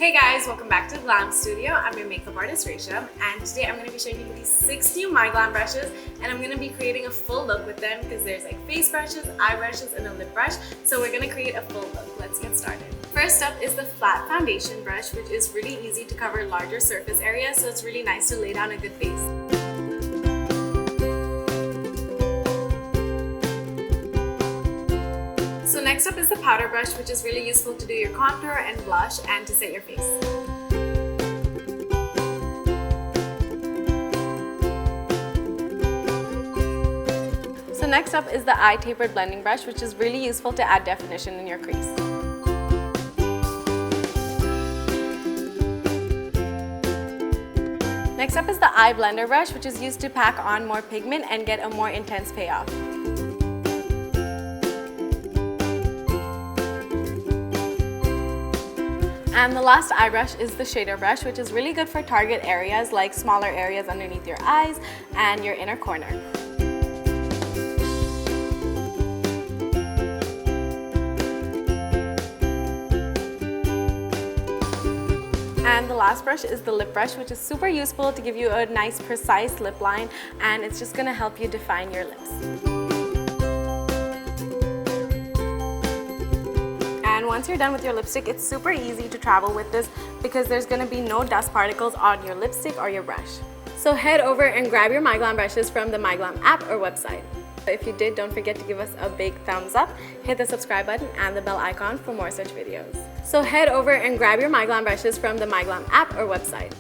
Hey guys, welcome back to Glam Studio. I'm your makeup artist Resha, and today I'm going to be showing you these 6 new MyGlamm brushes, and I'm going to be creating a full look with them because there's like face brushes, eye brushes, and a lip brush. So we're going to create a full look. Let's get started. First up is the flat foundation brush, which is really easy to cover larger surface areas, so it's really nice to lay down a good base. So next up is the powder brush, which is really useful to do your contour and blush and to set your face. So next up is the eye tapered blending brush, which is really useful to add definition in your crease. Next up is the eye blender brush, which is used to pack on more pigment and get a more intense payoff. And the last eye brush is the shader brush, which is really good for target areas like smaller areas underneath your eyes and your inner corner. And the last brush is the lip brush, which is super useful to give you a nice precise lip line, and it's just going to help you define your lips. And once you're done with your lipstick, it's super easy to travel with this because there's going to be no dust particles on your lipstick or your brush. So head over and grab your MyGlamm brushes from the MyGlamm app or website. If you did, don't forget to give us a big thumbs up, hit the subscribe button and the bell icon for more such videos. So head over and grab your MyGlamm brushes from the MyGlamm app or website.